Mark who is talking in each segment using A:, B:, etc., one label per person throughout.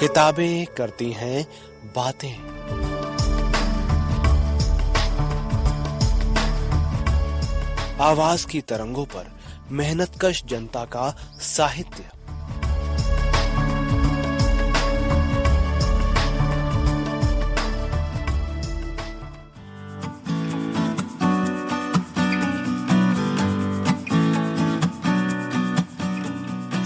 A: किताबें करती हैं बातें। आवाज की तरंगों पर मेहनतकश जनता का साहित्य।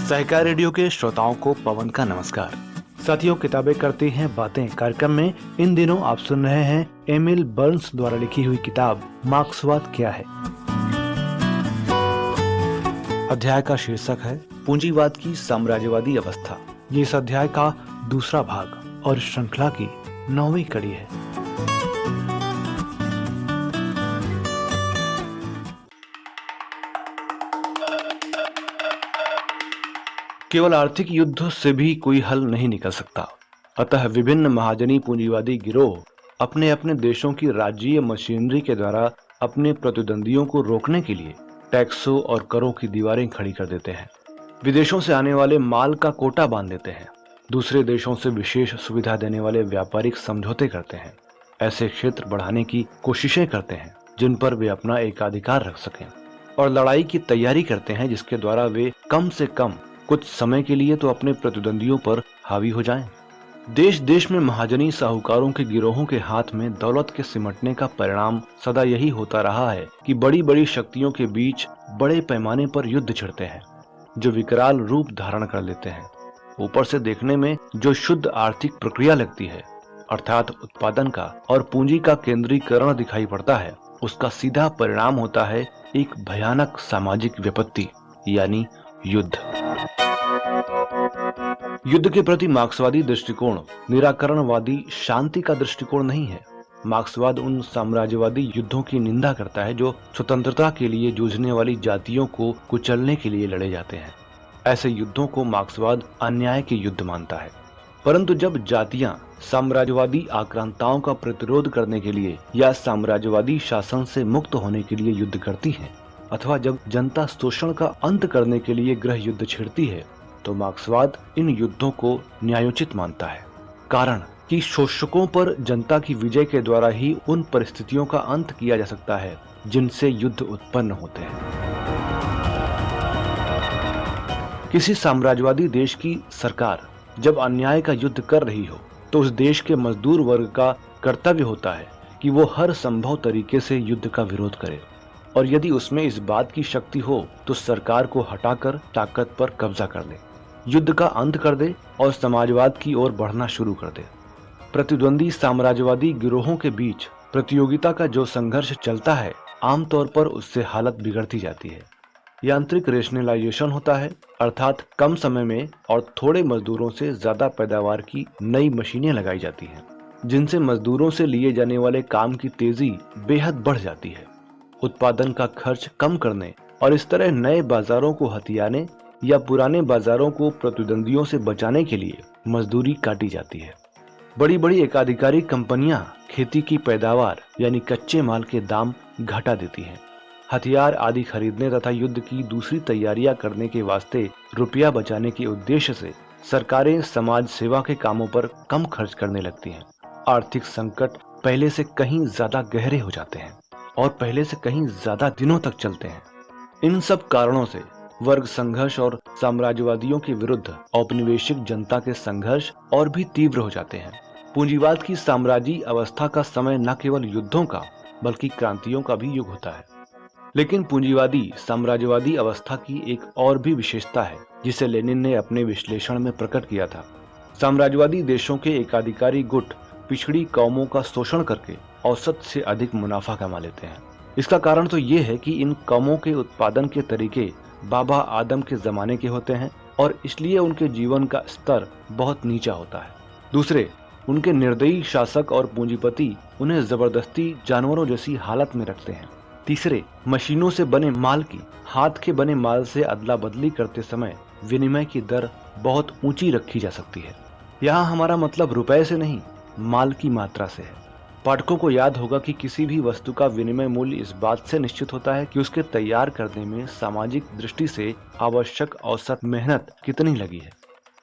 B: सहकार रेडियो के श्रोताओं को पवन का नमस्कार। साथियों, किताबें करती हैं बातें कार्यक्रम में इन दिनों आप सुन रहे हैं एमिल बर्न्स द्वारा लिखी हुई किताब मार्क्सवाद क्या है। अध्याय का शीर्षक है पूंजीवाद की साम्राज्यवादी अवस्था। ये इस अध्याय का दूसरा भाग और श्रृंखला की 9वीं कड़ी है। केवल आर्थिक युद्ध से भी कोई हल नहीं निकल सकता। अतः विभिन्न महाजनी पूंजीवादी गिरोह अपने अपने देशों की राज्यीय मशीनरी के द्वारा अपने प्रतिद्वंदियों को रोकने के लिए टैक्सों और करों की दीवारें खड़ी कर देते हैं। विदेशों से आने वाले माल का कोटा बांध देते हैं। दूसरे देशों से विशेष सुविधा देने वाले व्यापारिक समझौते करते हैं। ऐसे क्षेत्र बढ़ाने की कोशिशें करते हैं जिन पर वे अपना एकाधिकार रख सकें, और लड़ाई की तैयारी करते हैं जिसके द्वारा वे कम से कम कुछ समय के लिए तो अपने प्रतिद्वंदियों पर हावी हो जाएं। देश देश में महाजनी साहूकारों के गिरोहों के हाथ में दौलत के सिमटने का परिणाम सदा यही होता रहा है कि बड़ी बड़ी शक्तियों के बीच बड़े पैमाने पर युद्ध छिड़ते हैं जो विकराल रूप धारण कर लेते हैं। ऊपर से देखने में जो शुद्ध आर्थिक प्रक्रिया लगती है, अर्थात उत्पादन का और पूंजी का केंद्रीकरण दिखाई पड़ता है, उसका सीधा परिणाम होता है एक भयानक सामाजिक विपत्ति, यानी युद्ध। युद्ध के प्रति मार्क्सवादी दृष्टिकोण निराकरणवादी शांति का दृष्टिकोण नहीं है। मार्क्सवाद उन साम्राज्यवादी युद्धों की निंदा करता है जो स्वतंत्रता के लिए जूझने वाली जातियों को कुचलने के लिए लड़े जाते हैं। ऐसे युद्धों को मार्क्सवाद अन्याय के युद्ध मानता है। परंतु जब जातियां साम्राज्यवादी आक्रांताओं का प्रतिरोध करने के लिए या साम्राज्यवादी शासन से मुक्त होने के लिए युद्ध करती हैं, अथवा जब जनता शोषण का अंत करने के लिए गृह युद्ध छेड़ती है, तो मार्क्सवाद इन युद्धों को न्यायोचित मानता है। कारण कि शोषकों पर जनता की विजय के द्वारा ही उन परिस्थितियों का अंत किया जा सकता है जिनसे युद्ध उत्पन्न होते हैं। किसी साम्राज्यवादी देश की सरकार जब अन्याय का युद्ध कर रही हो, तो उस देश के मजदूर वर्ग का कर्तव्य होता है कि वो हर संभव तरीके से युद्ध का विरोध करे, और यदि उसमें इस बात की शक्ति हो तो सरकार को हटाकर ताकत पर कब्जा कर ले, युद्ध का अंत कर दे और समाजवाद की ओर बढ़ना शुरू कर दे। प्रतिद्वंदी साम्राज्यवादी गिरोहों के बीच प्रतियोगिता का जो संघर्ष चलता है, आमतौर पर उससे हालत बिगड़ती जाती है। यांत्रिक रेशनलाइजेशन होता है, अर्थात कम समय में और थोड़े मजदूरों से ज्यादा पैदावार की नई मशीनें लगाई जाती हैं, जिनसे मजदूरों से लिए जाने वाले काम की तेजी बेहद बढ़ जाती है। उत्पादन का खर्च कम करने और इस तरह नए बाजारों को हथियाने या पुराने बाजारों को प्रतिद्वंदियों से बचाने के लिए मजदूरी काटी जाती है। बड़ी बड़ी एकाधिकारी कंपनियां खेती की पैदावार यानी कच्चे माल के दाम घटा देती हैं। हथियार आदि खरीदने तथा युद्ध की दूसरी तैयारियां करने के वास्ते रुपया बचाने के उद्देश्य से सरकारें समाज सेवा के कामों पर कम खर्च करने लगती हैं। आर्थिक संकट पहले से कहीं ज्यादा गहरे हो जाते हैं और पहले से कहीं ज्यादा दिनों तक चलते हैं। इन सब कारणों से वर्ग संघर्ष और साम्राज्यवादियों के विरुद्ध औपनिवेशिक जनता के संघर्ष और भी तीव्र हो जाते हैं। पूंजीवाद की साम्राज्यी अवस्था का समय न केवल युद्धों का बल्कि क्रांतियों का भी युग होता है। लेकिन पूंजीवादी साम्राज्यवादी अवस्था की एक और भी विशेषता है जिसे लेनिन ने अपने विश्लेषण में प्रकट किया था। साम्राज्यवादी देशों के एकाधिकारी गुट पिछड़ी कौमों का शोषण करके औसत से अधिक मुनाफा कमा लेते हैं। इसका कारण तो ये है कि इन कौमों के उत्पादन के तरीके बाबा आदम के जमाने के होते हैं और इसलिए उनके जीवन का स्तर बहुत नीचा होता है। दूसरे, उनके निर्दयी शासक और पूंजीपति उन्हें जबरदस्ती जानवरों जैसी हालत में रखते हैं। तीसरे, मशीनों से बने माल की हाथ के बने माल से अदला बदली करते समय विनिमय की दर बहुत ऊंची रखी जा सकती है। यहाँ हमारा मतलब रुपए से नहीं, माल की मात्रा से है। पाठकों को याद होगा कि किसी भी वस्तु का विनिमय मूल्य इस बात से निश्चित होता है कि उसके तैयार करने में सामाजिक दृष्टि से आवश्यक औसत मेहनत कितनी लगी है।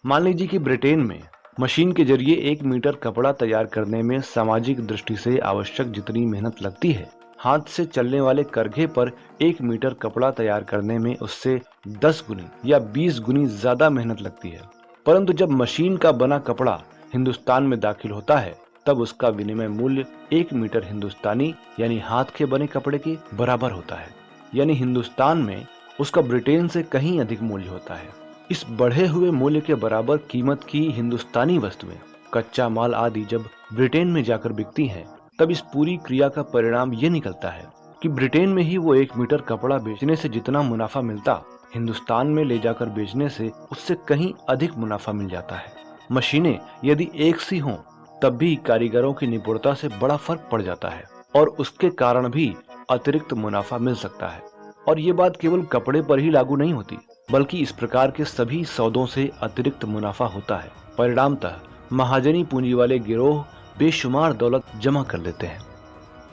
B: मान लीजिए कि ब्रिटेन में मशीन के जरिए 1 मीटर कपड़ा तैयार करने में सामाजिक दृष्टि से आवश्यक जितनी मेहनत लगती है, हाथ से चलने वाले करघे पर 1 मीटर कपड़ा तैयार करने में उससे 10 गुनी या 20 गुनी ज्यादा मेहनत लगती है। परंतु जब मशीन का बना कपड़ा हिंदुस्तान में दाखिल होता है, तब उसका विनिमय मूल्य 1 मीटर हिंदुस्तानी यानी हाथ के बने कपड़े के बराबर होता है। यानी हिंदुस्तान में उसका ब्रिटेन से कहीं अधिक मूल्य होता है। इस बढ़े हुए मूल्य के बराबर कीमत की हिंदुस्तानी वस्तुएं, कच्चा माल आदि जब ब्रिटेन में जाकर बिकती हैं, तब इस पूरी क्रिया का परिणाम ये निकलता है कि ब्रिटेन में ही वो 1 मीटर कपड़ा बेचने से जितना मुनाफा मिलता, हिंदुस्तान में ले जाकर बेचने से उससे कहीं अधिक मुनाफा मिल जाता है। मशीनें यदि एक सी हों, तब भी कारीगरों की निपुणता से बड़ा फर्क पड़ जाता है और उसके कारण भी अतिरिक्त मुनाफा मिल सकता है। और ये बात केवल कपड़े पर ही लागू नहीं होती, बल्कि इस प्रकार के सभी सौदों से अतिरिक्त मुनाफा होता है। परिणामतः महाजनी पूंजी वाले गिरोह बेशुमार दौलत जमा कर लेते हैं।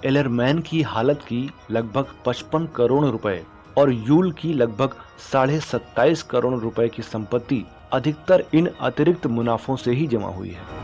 B: एलरमैन की हालत की लगभग 55 करोड़ रुपए और यूल की लगभग 27.5 करोड़ रुपए की संपत्ति अधिकतर इन अतिरिक्त मुनाफों से ही जमा हुई है।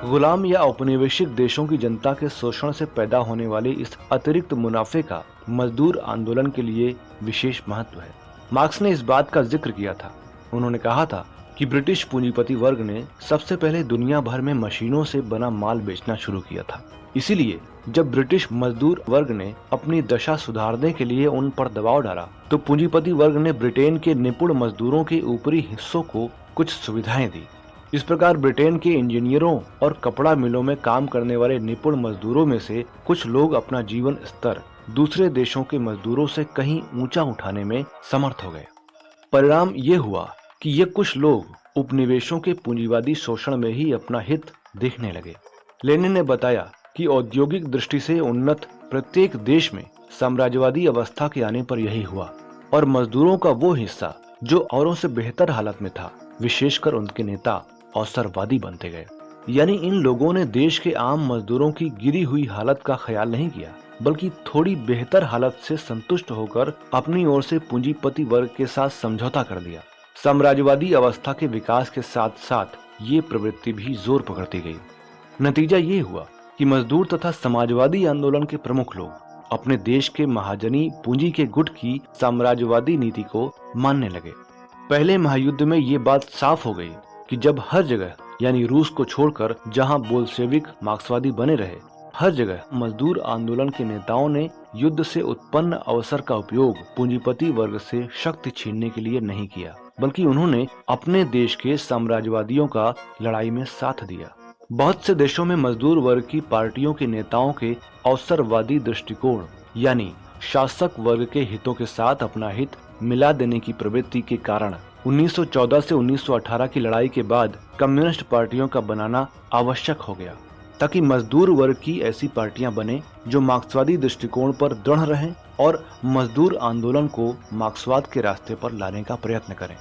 B: गुलाम या औपनिवेशिक देशों की जनता के शोषण से पैदा होने वाले इस अतिरिक्त मुनाफे का मजदूर आंदोलन के लिए विशेष महत्व है। मार्क्स ने इस बात का जिक्र किया था। उन्होंने कहा था कि ब्रिटिश पूंजीपति वर्ग ने सबसे पहले दुनिया भर में मशीनों से बना माल बेचना शुरू किया था। इसीलिए जब ब्रिटिश मजदूर वर्ग ने अपनी दशा सुधारने के लिए उन पर दबाव डाला, तो पूंजीपति वर्ग ने ब्रिटेन के निपुण मजदूरों के ऊपरी हिस्सों को कुछ सुविधाएं दी। इस प्रकार ब्रिटेन के इंजीनियरों और कपड़ा मिलों में काम करने वाले निपुण मजदूरों में से कुछ लोग अपना जीवन स्तर दूसरे देशों के मजदूरों से कहीं ऊंचा उठाने में समर्थ हो गए। परिणाम ये हुआ कि ये कुछ लोग उपनिवेशों के पूंजीवादी शोषण में ही अपना हित देखने लगे। लेनिन ने बताया कि औद्योगिक दृष्टि से उन्नत प्रत्येक देश में साम्राज्यवादी अवस्था के आने पर यही हुआ और मजदूरों का वो हिस्सा जो औरों से बेहतर हालत में था, विशेषकर उनके नेता अवसरवादी बनते गए। यानी इन लोगों ने देश के आम मजदूरों की गिरी हुई हालत का ख्याल नहीं किया, बल्कि थोड़ी बेहतर हालत से संतुष्ट होकर अपनी ओर से पूंजीपति वर्ग के साथ समझौता कर लिया। साम्राज्यवादी अवस्था के विकास के साथ साथ ये प्रवृत्ति भी जोर पकड़ती गई। नतीजा ये हुआ कि मजदूर तथा समाजवादी आंदोलन के प्रमुख लोग अपने देश के महाजनी पूंजी के गुट की साम्राज्यवादी नीति को मानने लगे। पहले महायुद्ध में ये बात साफ हो गई कि जब हर जगह यानी रूस को छोड़कर जहां बोल्शेविक मार्क्सवादी बने रहे, हर जगह मजदूर आंदोलन के नेताओं ने युद्ध से उत्पन्न अवसर का उपयोग पूंजीपति वर्ग से शक्ति छीनने के लिए नहीं किया, बल्कि उन्होंने अपने देश के साम्राज्यवादियों का लड़ाई में साथ दिया। बहुत से देशों में मजदूर वर्ग की पार्टियों के नेताओं के अवसरवादी दृष्टिकोण यानी शासक वर्ग के हितों के साथ अपना हित मिला देने की प्रवृत्ति के कारण 1914 से 1918 की लड़ाई के बाद कम्युनिस्ट पार्टियों का बनाना आवश्यक हो गया, ताकि मजदूर वर्ग की ऐसी पार्टियां बने जो मार्क्सवादी दृष्टिकोण पर दृढ़ रहें और मजदूर आंदोलन को मार्क्सवाद के रास्ते पर लाने का प्रयत्न करें।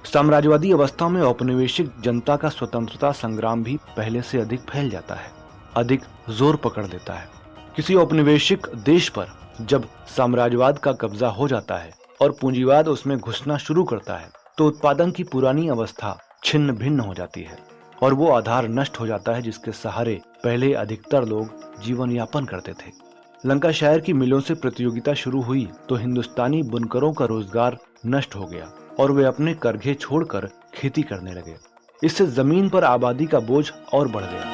B: साम्राज्यवादी अवस्था में औपनिवेशिक जनता का स्वतंत्रता संग्राम भी पहले से अधिक फैल जाता है, अधिक जोर पकड़ लेता है। किसी औपनिवेशिक देश पर जब साम्राज्यवाद का कब्जा हो जाता है और पूंजीवाद उसमें घुसना शुरू करता है, तो उत्पादन की पुरानी अवस्था छिन्न भिन्न हो जाती है और वो आधार नष्ट हो जाता है जिसके सहारे पहले अधिकतर लोग जीवन यापन करते थे। लंकाशायर की मिलों से प्रतियोगिता शुरू हुई तो हिंदुस्तानी बुनकरों का रोजगार नष्ट हो गया और वे अपने करघे छोड़कर खेती करने लगे। इससे जमीन पर आबादी का बोझ और बढ़ गया।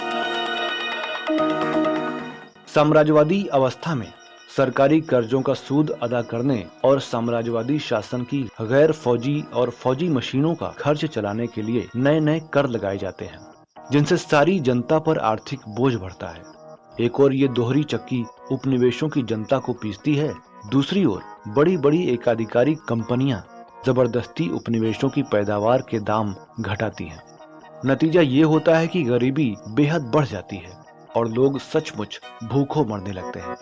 B: साम्राज्यवादी अवस्था में सरकारी कर्जों का सूद अदा करने और साम्राज्यवादी शासन की गैर फौजी और फौजी मशीनों का खर्च चलाने के लिए नए नए कर लगाए जाते हैं, जिनसे सारी जनता पर आर्थिक बोझ बढ़ता है। एक और ये दोहरी चक्की उपनिवेशों की जनता को पीसती है, दूसरी ओर बड़ी बड़ी एकाधिकारी कंपनियां जबरदस्ती उपनिवेशों की पैदावार के दाम घटाती हैं। नतीजा ये होता है कि गरीबी बेहद बढ़ जाती है और लोग सचमुच भूखों मरने लगते हैं।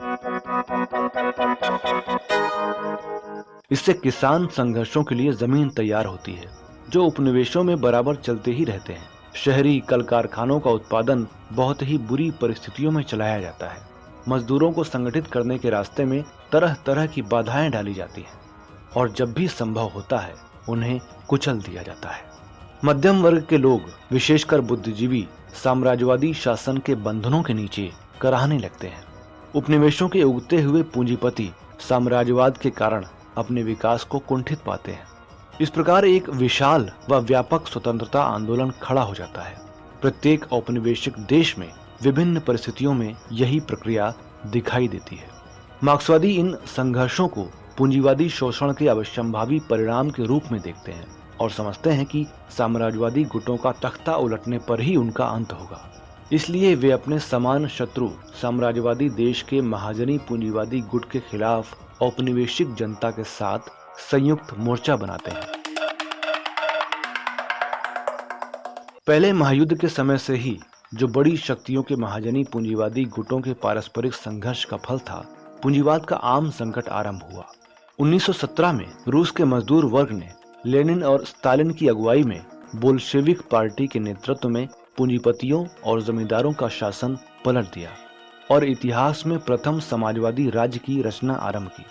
B: इससे किसान संघर्षों के लिए जमीन तैयार होती है, जो उपनिवेशों में बराबर चलते ही रहते हैं। शहरी कल कारखानों का उत्पादन बहुत ही बुरी परिस्थितियों में चलाया जाता है। मजदूरों को संगठित करने के रास्ते में तरह तरह की बाधाएं डाली जाती हैं और जब भी संभव होता है उन्हें कुचल दिया जाता है। मध्यम वर्ग के लोग, विशेषकर बुद्धिजीवी, साम्राज्यवादी शासन के बंधनों के नीचे कराहने लगते हैं। उपनिवेशों के उगते हुए पूंजीपति साम्राज्यवाद के कारण अपने विकास को कुंठित पाते हैं। इस प्रकार एक विशाल व व्यापक स्वतंत्रता आंदोलन खड़ा हो जाता है। प्रत्येक औपनिवेशिक देश में विभिन्न परिस्थितियों में यही प्रक्रिया दिखाई देती है। मार्क्सवादी इन संघर्षों को पूंजीवादी शोषण के अवश्यंभावी परिणाम के रूप में देखते हैं और समझते हैं कि साम्राज्यवादी गुटों का तख्ता उलटने पर ही उनका अंत होगा। इसलिए वे अपने समान शत्रु साम्राज्यवादी देश के महाजनी पूंजीवादी गुट के खिलाफ औपनिवेशिक जनता के साथ संयुक्त मोर्चा बनाते हैं। पहले महायुद्ध के समय से ही जो बड़ी शक्तियों के महाजनी पूंजीवादी गुटों के पारस्परिक संघर्ष का फल था, पूंजीवाद का आम संकट आरंभ हुआ। 1917 में रूस के मजदूर वर्ग ने लेनिन और स्टालिन की अगुवाई में बोल्शेविक पार्टी के नेतृत्व में पूंजीपतियों और जमींदारों का शासन पलट दिया और इतिहास में प्रथम समाजवादी राज्य की रचना आरंभ की।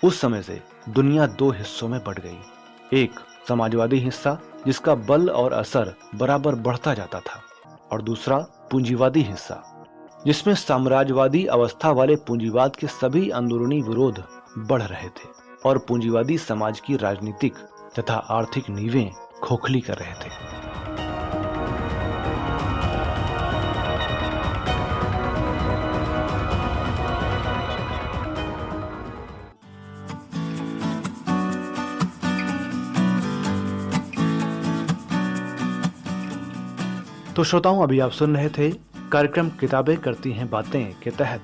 B: उस समय से दुनिया दो हिस्सों में बंट गई। एक समाजवादी हिस्सा जिसका बल और असर बराबर बढ़ता जाता था, और दूसरा पूंजीवादी हिस्सा जिसमें साम्राज्यवादी अवस्था वाले पूंजीवाद के सभी अंदरूनी विरोध बढ़ रहे थे और पूंजीवादी समाज की राजनीतिक तथा आर्थिक नींवें खोखली कर रहे थे। तो श्रोताओं, अभी आप सुन रहे थे कार्यक्रम किताबें करती हैं बातें के तहत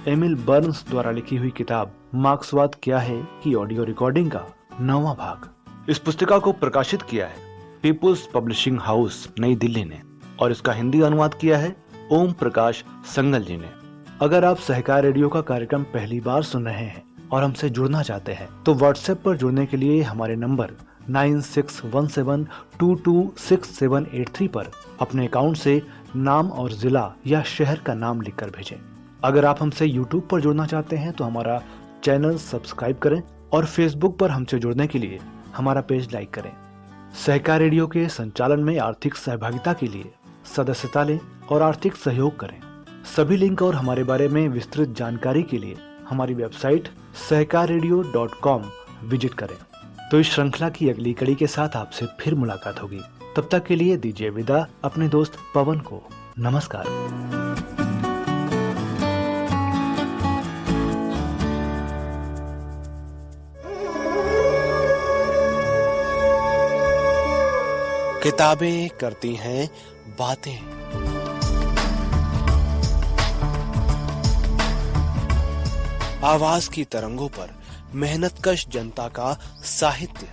B: एमिल बर्न्स द्वारा लिखी हुई किताब मार्क्सवाद क्या है की ऑडियो रिकॉर्डिंग का 9वां भाग। इस पुस्तिका को प्रकाशित किया है पीपुल्स पब्लिशिंग हाउस नई दिल्ली ने और इसका हिंदी अनुवाद किया है ओम प्रकाश संगल जी ने। अगर आप सहकार रेडियो का कार्यक्रम पहली बार सुन रहे हैं और हमसे जुड़ना चाहते हैं तो व्हाट्सएप पर जुड़ने के लिए हमारे नंबर 9617226783 पर अपने अकाउंट से नाम और जिला या शहर का नाम लिखकर भेजें। अगर आप हमसे यूट्यूब पर जुड़ना चाहते हैं तो हमारा चैनल सब्सक्राइब करें और फेसबुक पर हमसे जुड़ने के लिए हमारा पेज लाइक करें। सहकार रेडियो के संचालन में आर्थिक सहभागिता के लिए सदस्यता लें और आर्थिक सहयोग करें। सभी लिंक और हमारे बारे में विस्तृत जानकारी के लिए हमारी वेबसाइट सहकाररेडियो.com विजिट करें। तो इस श्रृंखला की अगली कड़ी के साथ आपसे फिर मुलाकात होगी। तब तक के लिए दीजिए विदा अपने दोस्त पवन को। नमस्कार।
A: किताबें करती हैं बातें। आवाज की तरंगों पर मेहनतकश जनता का साहित्य।